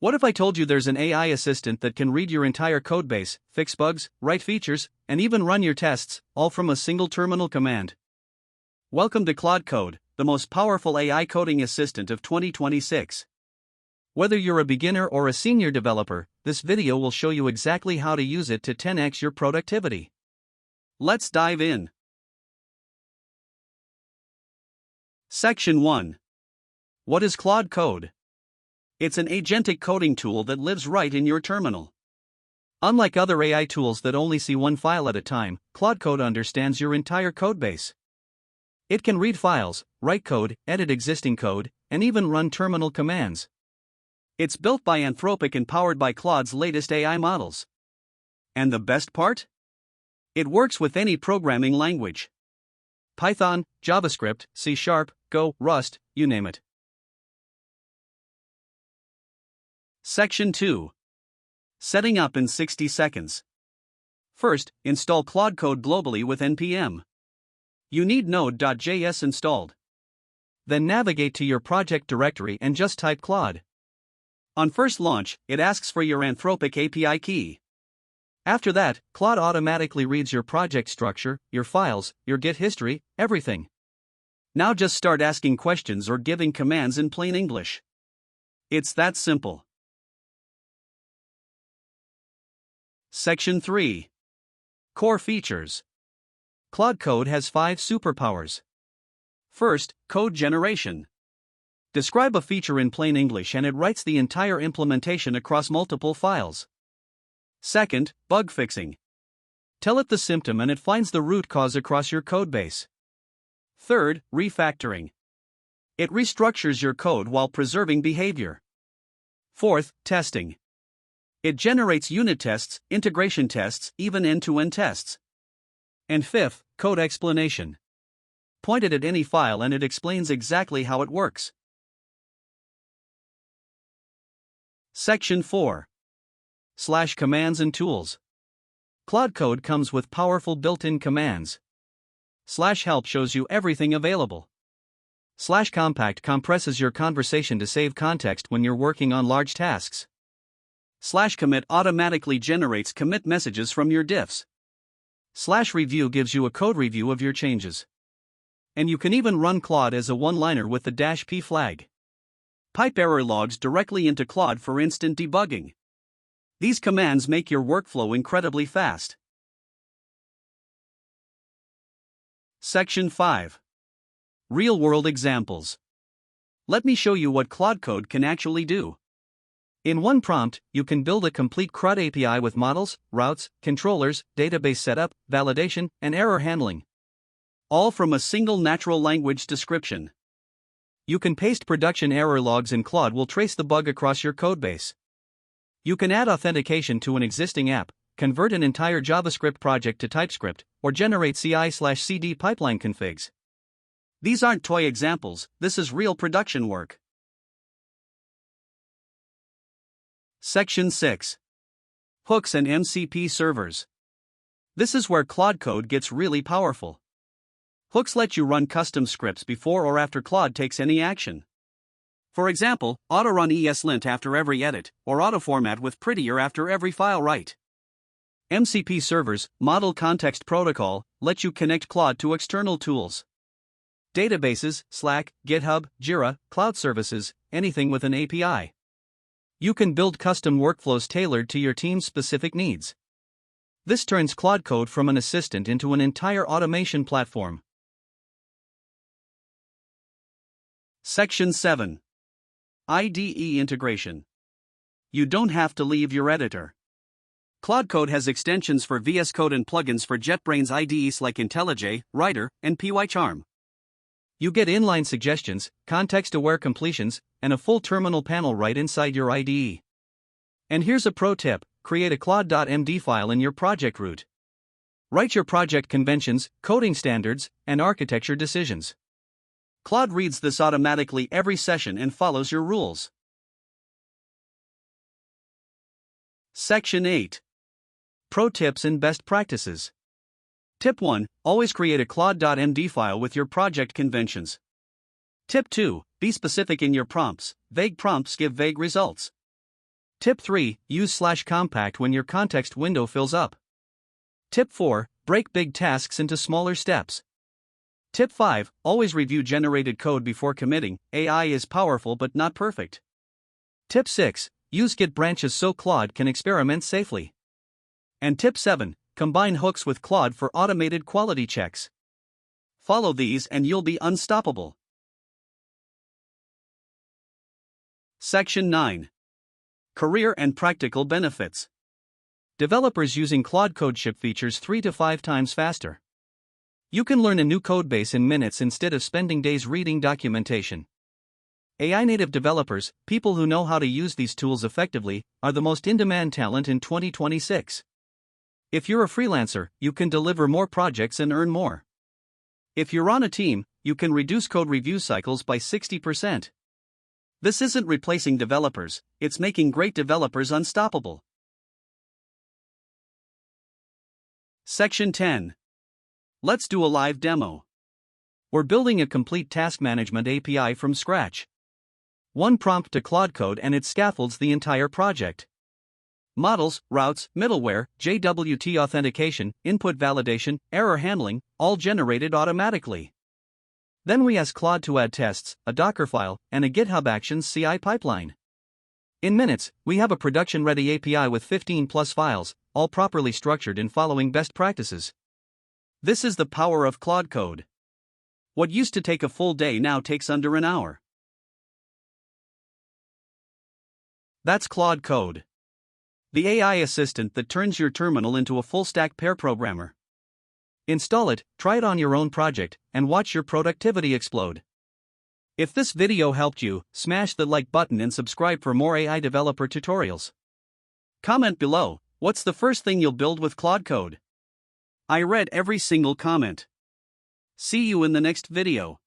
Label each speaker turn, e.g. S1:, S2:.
S1: What if I told you there's an AI assistant that can read your entire codebase, fix bugs, write features, and even run your tests, all from a single terminal command? Welcome to Claude Code, the most powerful AI coding assistant of 2026. Whether you're a beginner or a senior developer, this video will show you exactly how to use it to 10x your productivity. Let's dive in. Section 1. What is Claude Code? It's an agentic coding tool that lives right in your terminal. Unlike other AI tools that only see one file at a time, Claude Code understands your entire codebase. It can read files, write code, edit existing code, and even run terminal commands. It's built by Anthropic and powered by Claude's latest AI models. And the best part? It works with any programming language. Python, JavaScript, C#, Go, Rust, you name it. Section 2. Setting up in 60 seconds. First, install Claude Code globally with npm. You need node.js installed. Then navigate to your project directory and just type Claude. On first launch, it asks for your Anthropic API key. After that, Claude automatically reads your project structure, your files, your Git history, everything. Now just start asking questions or giving commands in plain English. It's that simple. Section 3. Core features. Claude Code has 5 superpowers. First, code generation. Describe a feature in plain English and it writes the entire implementation across multiple files. Second, bug fixing. Tell it the symptom and it finds the root cause across your codebase. Third, refactoring. It restructures your code while preserving behavior. Fourth, testing. It generates unit tests, integration tests, even end-to-end tests. And fifth, code explanation. Point it at any file and it explains exactly how it works. Section 4. /commands and tools. Claude Code comes with powerful built-in commands. /help shows you everything available. /compact compresses your conversation to save context when you're working on large tasks. /commit automatically generates commit messages from your diffs. /review gives you a code review of your changes. And you can even run Claude as a one-liner with the -p flag. Pipe error logs directly into Claude for instant debugging. These commands make your workflow incredibly fast. Section 5. Real-world examples. Let me show you what Claude Code can actually do. In one prompt, you can build a complete CRUD API with models, routes, controllers, database setup, validation, and error handling. All from a single natural language description. You can paste production error logs and Claude will trace the bug across your codebase. You can add authentication to an existing app, convert an entire JavaScript project to TypeScript, or generate CI/CD pipeline configs. These aren't toy examples, this is real production work. Section 6. Hooks and MCP servers. This is where Claude Code gets really powerful. Hooks let you run custom scripts before or after Claude takes any action. For example, auto-run ESLint after every edit, or auto-format with prettier after every file write. MCP servers, Model Context Protocol, let you connect Claude to external tools. Databases, Slack, GitHub, Jira, cloud services, anything with an API. You can build custom workflows tailored to your team's specific needs. This turns Claude Code from an assistant into an entire automation platform. Section 7. IDE integration. You don't have to leave your editor. Claude Code has extensions for VS Code and plugins for JetBrains IDEs like IntelliJ, Writer, and PyCharm. You get inline suggestions, context-aware completions, and a full terminal panel right inside your IDE. And here's a pro tip: create a claude.md file in your project root. Write your project conventions, coding standards, and architecture decisions. Claude reads this automatically every session and follows your rules. Section 8. Pro tips and best practices. Tip 1. Always create a claude.md file with your project conventions. Tip 2. Be specific in your prompts. Vague prompts give vague results. Tip 3. Use /compact when your context window fills up. Tip 4. Break big tasks into smaller steps. Tip 5. Always review generated code before committing. AI is powerful but not perfect. Tip 6. Use Git branches so Claude can experiment safely. And Tip 7. Combine hooks with Claude for automated quality checks. Follow these and you'll be unstoppable. Section 9. Career and practical benefits. Developers using Claude Code ship features 3 to 5 times faster. You can learn a new codebase in minutes instead of spending days reading documentation. AI native developers, people who know how to use these tools effectively, are the most in-demand talent in 2026. If you're a freelancer, you can deliver more projects and earn more. If you're on a team, you can reduce code review cycles by 60%. This isn't replacing developers, it's making great developers unstoppable. Section 10. Let's do a live demo. We're building a complete task management API from scratch. One prompt to Claude Code and it scaffolds the entire project. Models, routes, middleware, JWT authentication, input validation, error handling, all generated automatically. Then we ask Claude to add tests, a Docker file, and a GitHub Actions CI pipeline. In minutes, we have a production-ready API with 15 plus files, all properly structured and following best practices. This is the power of Claude Code. What used to take a full day now takes under an hour. That's Claude Code, the AI assistant that turns your terminal into a full-stack pair programmer. Install it, try it on your own project, and watch your productivity explode. If this video helped you, smash the like button and subscribe for more AI developer tutorials. Comment below, what's the first thing you'll build with Claude Code? I read every single comment. See you in the next video.